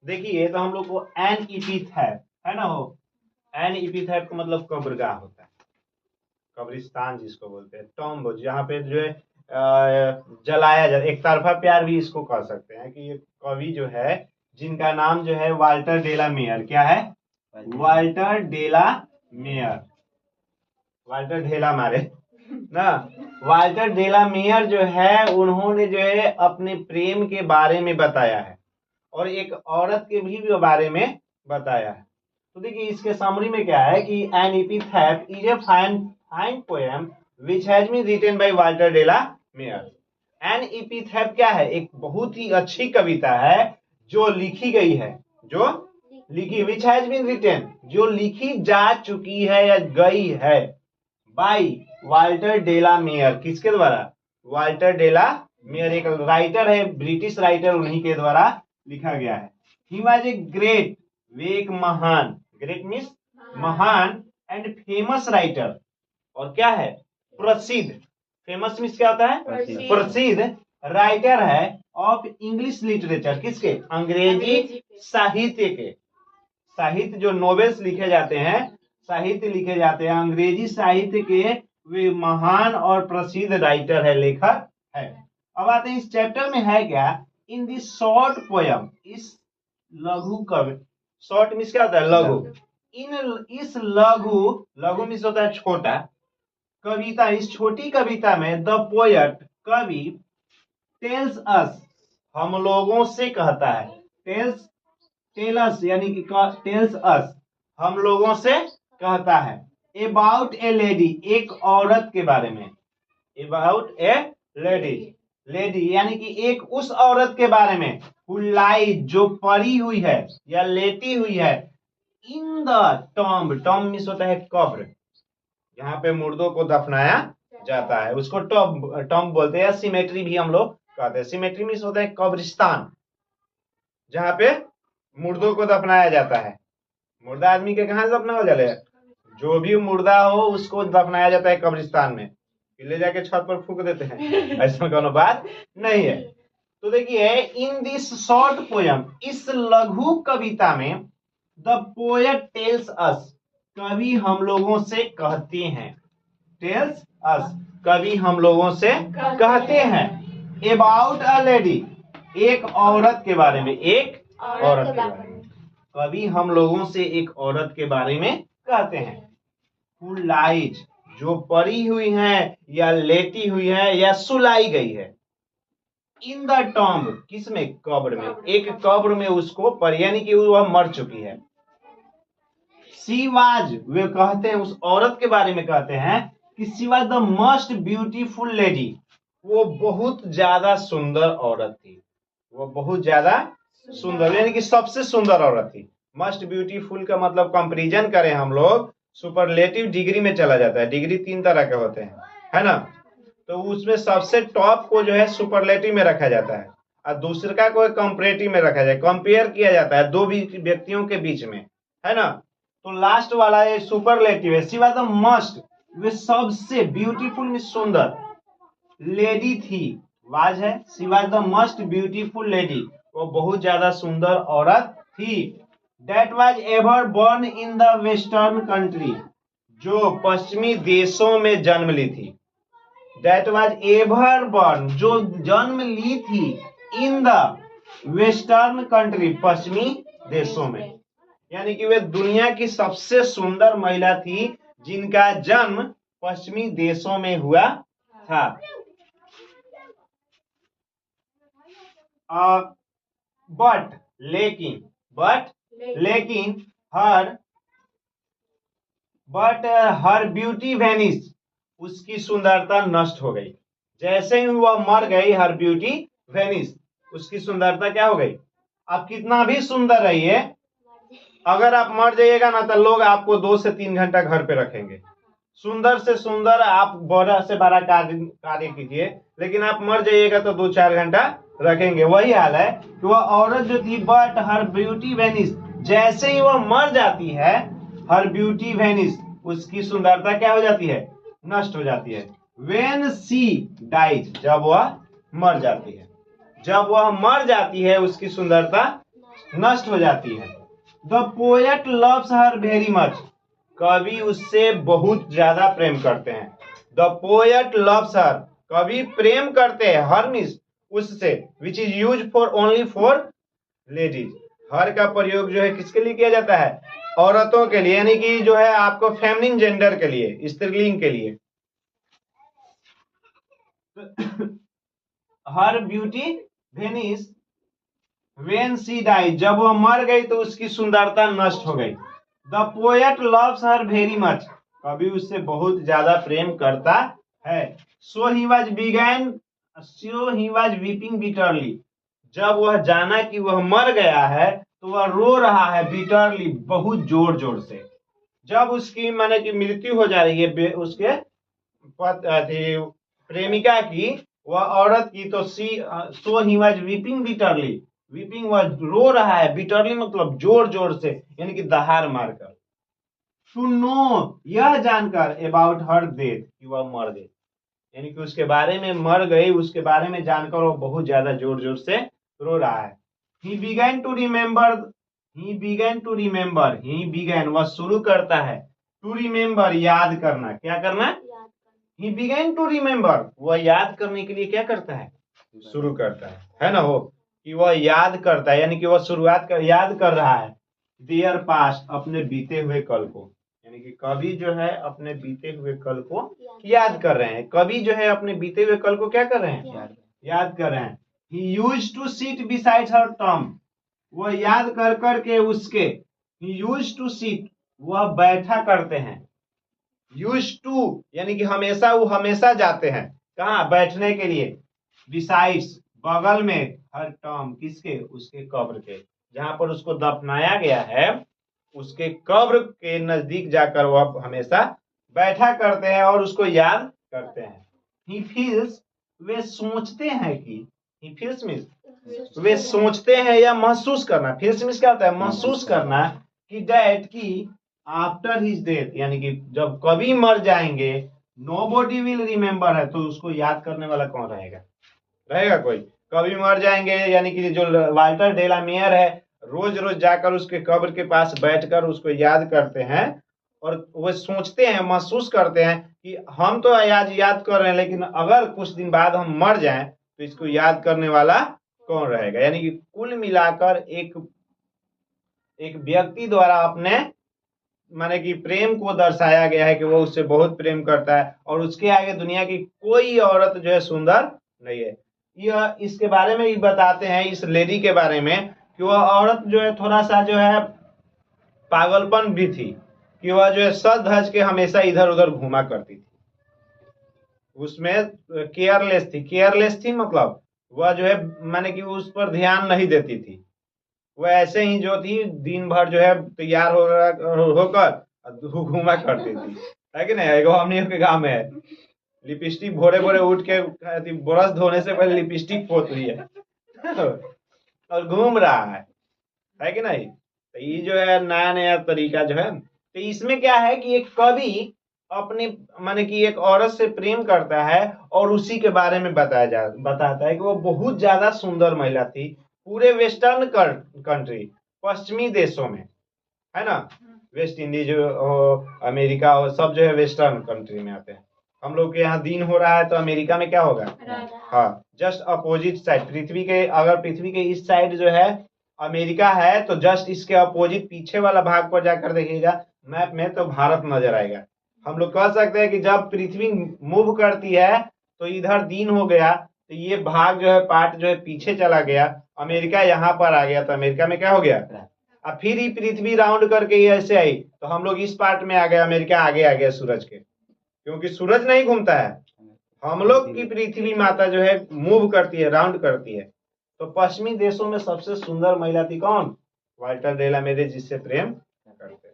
देखिए तो हम लोग को एन इपिथैप है ना, हो एन इपिथैप का मतलब कब्रगाह होता है, कब्रिस्तान जिसको बोलते हैं, टॉम्ब जहाँ पे जो है जलाया जाता है। एक तरफा प्यार भी इसको कह सकते हैं कि ये कवि जो है जिनका नाम जो है वाल्टर डेला मेयर, क्या है, वाल्टर डेला मेयर, वाल्टर ढेला मारे ना, वाल्टर डेला मेयर जो है उन्होंने जो है अपने प्रेम के बारे में बताया है और एक औरत के भी बारे में बताया है। तो देखिए इसके समरी में क्या है कि an epitaph is a fine poem which has been written by Walter de la Mare. An epitaph क्या है, एक बहुत ही अच्छी कविता है जो लिखी गई है, जो लिखी, विच हैज बीन रिटन, जो लिखी जा चुकी है या गई है, बाय वाल्टर डेला मेयर, किसके द्वारा, वाल्टर डेला मेयर एक राइटर है, ब्रिटिश राइटर, उन्हीं के द्वारा लिखा गया है। ही वाज ए ग्रेट, वे एक महान, ग्रेट मीन्स महान एंड फेमस राइटर, और क्या है, प्रसिद्ध, फेमस मीन्स क्या होता है, प्रसिद्ध राइटर है ऑफ इंग्लिश लिटरेचर, किसके, अंग्रेजी साहित्य के, साहित्य जो नोवेल्स लिखे जाते हैं, साहित्य लिखे जाते हैं, अंग्रेजी साहित्य के वे महान और प्रसिद्ध राइटर है, लेखक है। अब आते हैं इस चैप्टर में है क्या, इन दिस शॉर्ट पोयम, इस लघु कवि, शॉर्ट मीन्स क्या होता है, लघु, इस लघु, लघु मीन्स होता है छोटा, कविता, इस छोटी कविता में द पोएट, कवि, टेल्स अस, हम लोगों से कहता है, टेल्स यानी कि टेल्स अस, हम लोगों से कहता है, अबाउट ए लेडी, एक औरत के बारे में, अबाउट ए लेडी, लेडी यानी कि एक उस औरत के बारे में, हु लाइज, जो पड़ी हुई है या लेटी हुई है, in the tomb, tomb means होता है कब्र, यहाँ पे मुर्दों को दफनाया जाता है, उसको टॉम्ब बोलते हैं, या सिमेट्री भी हम लोग कहते हैं। सिमेट्री मीन्स होता है कब्रिस्तान, जहाँ पे मुर्दों को दफनाया जाता है। मुर्दा आदमी के कहाँ दफना हो जाए, जो भी मुर्दा हो उसको दफनाया जाता है कब्रिस्तान में, ले जाके छत पर फूक देते हैं, ऐसा कोनो बात नहीं है। तो देखिए इन दिस शॉर्ट पोयम, इस लघु कविता में, द पोएट टेल्स अस, कवि हम लोगों से कहते हैं, टेल्स अस, कवि हम लोगों से कहते हैं, अबाउट अ लेडी, एक औरत के बारे में, एक औरत के बारे में, कवि हम लोगों से एक औरत के बारे में कहते हैं, हु लाइज, जो पड़ी हुई है या लेटी हुई है या सुलाई गई है, इन द टॉम्ब, किसमें, कब्र में, एक कब्र में उसको पड़ी, यानी कि वह मर चुकी है। शी वाज, वे कहते हैं, उस औरत के बारे में कहते हैं कि she was the most beautiful lady, वो बहुत ज्यादा सुंदर औरत थी, वो बहुत ज्यादा सुंदर, यानी कि सबसे सुंदर औरत थी। मस्ट ब्यूटीफुल का मतलब कंपैरिजन करें हम लोग, सुपरलेटिव डिग्री में चला जाता है, डिग्री 3 तरह के होते हैं, है ना, तो उसमें सबसे टॉप को जो है सुपरलेटिव में रखा जाता है और दूसरा को कंपैरेटिव में रखा जाए, कंपेयर किया जाता है दो व्यक्तियों के बीच में, है ना, तो लास्ट वाला ये सुपरलेटिव है। शी वाज द मस्ट, वे सबसे, ब्यूटीफुल में सुंदर, लेडी थी, वाज है, she was the must beautiful lady, वो बहुत ज्यादा सुंदर औरत थी, that was ever born in the western country, जो पश्चिमी देशों में जन्म ली थी, दैट वाज एवर बॉर्न, जो जन्म ली थी, इन द वेस्टर्न कंट्री, पश्चिमी देशों में, यानी कि वे दुनिया की सबसे सुंदर महिला थी जिनका जन्म पश्चिमी देशों में हुआ था। बट लेकिन हर ब्यूटी वैनिश, उसकी सुंदरता नष्ट हो गई, जैसे ही वह मर गई, हर ब्यूटी वैनिश, उसकी सुंदरता क्या हो गई। आप कितना भी सुंदर रहिए, अगर आप मर जाइएगा ना तो लोग आपको 2 से 3 घंटा घर पे रखेंगे, सुंदर से सुंदर आप बड़ा से बड़ा कार्य कीजिए, लेकिन आप मर जाइएगा तो 2-4 घंटा रखेंगे। वही हाल है कि वह औरत जो थी, बट हर ब्यूटी वैनिश, जैसे ही वह मर जाती है, हर ब्यूटी वैनिश, उसकी सुंदरता क्या हो जाती है, नष्ट हो जाती है। व्हेन शी डाइज, जब वह मर जाती है, जब वह मर जाती है उसकी सुंदरता नष्ट हो जाती है। The poet loves her very much, कवि उससे बहुत ज्यादा प्रेम करते हैं। द पोएट लव्स हर, कवि प्रेम करते हैं, हर मीन्स उससे, which is use for only for ladies. Her का प्रयोग जो है किसके लिए किया जाता है? औरतों के लिए, यानी कि जो है आपको फेमिनिन जेंडर के लिए, स्त्रीलिंग के लिए। Her beauty vanish when she die, जब वह मर गई तो उसकी सुंदरता नष्ट हो गई। The poet loves her very much, कवि उससे बहुत ज्यादा प्रेम करता है। सो ही वाज वीपिंग बिटरली, जब वह जाना कि वह मर गया है तो वह रो रहा है बिटरली, बहुत जोर जोर से। जब उसकी माने कि मृत्यु हो जा रही है उसके प्रेमिका की, वह औरत की, तो so he was weeping bitterly, weeping वह रो रहा है, बिटरली मतलब जोर जोर से, यानी कि दहाड़ मारकर। टू नो, यह जानकर, अबाउट हर डेथ, कि वह मर गई, यानी कि उसके बारे में मर गई, उसके बारे में जानकर वो बहुत ज्यादा जोर जोर से रो रहा है। ही बिगैन टू रिमेम्बर, वह शुरू करता है, टू रिमेम्बर, याद करना, क्या करना? ही बिगैन टू रिमेम्बर, वह याद करने के लिए क्या करता है? शुरू करता है ना, हो कि वह याद करता है, यानी कि वह याद कर रहा है देयर पास्ट, अपने बीते हुए कल को, यानी कि कवि जो है अपने बीते हुए कल को याद कर रहे हैं। कवि जो है अपने बीते हुए कल को क्या कर रहे हैं? याद कर रहे हैं। He used to sit beside her Tom, वह याद कर करके उसके, ही यूज्ड टू सिट, वह बैठा करते हैं। यूज्ड टू यानी कि हमेशा, वो हमेशा जाते हैं कहाँ? बैठने के लिए। बिसाइड्स, बगल में, हर टॉम, किसके? उसके कब्र के, जहां पर उसको दफनाया गया है, उसके कब्र के नजदीक जाकर वह हमेशा बैठा करते हैं और उसको याद करते हैं। ही फील्स, वे सोचते हैं कि, ही फील्स मीन्स वे सोचते हैं या महसूस करना, फील्स मीन्स क्या होता है? महसूस करना, कि डैट की आफ्टर हिज डेथ, यानी कि जब कभी मर जाएंगे, नोबॉडी विल रिमेम्बर है, तो उसको याद करने वाला कौन रहेगा? रहेगा कोई? कभी मर जाएंगे, यानी कि जो वाल्टर डेलामियर है, रोज रोज जाकर उसके कब्र के पास बैठकर उसको याद करते हैं और वो सोचते हैं, महसूस करते हैं कि हम तो आज याद कर रहे हैं, लेकिन अगर कुछ दिन बाद हम मर जाएं तो इसको याद करने वाला कौन रहेगा? यानी कि कुल मिलाकर एक व्यक्ति द्वारा अपने माने कि प्रेम को दर्शाया गया है कि वो उससे बहुत प्रेम करता है और उसके आगे दुनिया की कोई औरत जो है सुंदर नहीं है। यह इसके बारे में भी बताते हैं, इस लेडी के बारे में, कि वह औरत जो है थोड़ा सा जो है पागलपन भी थी, कि वह जो है सज धज के हमेशा इधर उधर घूमा करती थी। उसमें केयरलेस थी मतलब वह जो है माने कि उस पर ध्यान नहीं देती थी। वह ऐसे ही जो थी दिन भर जो है तैयार होकर घूमा करती थी, है कि नहीं? एगो हमनी के गाँव में है, लिपस्टिक भोरे भोरे उठ के ब्रश धोने से पहले लिपस्टिक पोत रही है और घूम रहा है कि नहीं? तो ये जो है नया नया तरीका जो है। तो इसमें क्या है कि एक कवि अपने माने कि एक औरत से प्रेम करता है और उसी के बारे में बताता है कि वो बहुत ज्यादा सुंदर महिला थी। पूरे वेस्टर्न कंट्री, पश्चिमी देशों में, है ना, वेस्ट इंडीज अमेरिका और सब जो है वेस्टर्न कंट्री में आते हैं। हम लोग के यहाँ दिन हो रहा है तो अमेरिका में क्या होगा? हाँ, जस्ट अपोजिट साइड, पृथ्वी के, अगर पृथ्वी के इस साइड जो है अमेरिका है तो जस्ट इसके अपोजिट पीछे वाला भाग पर जाकर देखिएगा मैप में तो भारत नजर आएगा। हम लोग कह सकते हैं कि जब पृथ्वी मूव करती है तो इधर दिन हो गया तो ये भाग जो है पार्ट जो है पीछे चला गया, अमेरिका यहाँ पर आ गया, तो अमेरिका में क्या हो गया? अब फिर ही पृथ्वी राउंड करके ये ऐसे आई तो हम लोग इस पार्ट में आ गए, अमेरिका आगे आ गया सूरज के, क्योंकि सूरज नहीं घूमता है, हम लोग की पृथ्वी माता जो है मूव करती है, राउंड करती है। तो पश्चिमी देशों में सबसे सुंदर महिला थी कौन? वाल्टर डेलामियर, जिससे प्रेम करते।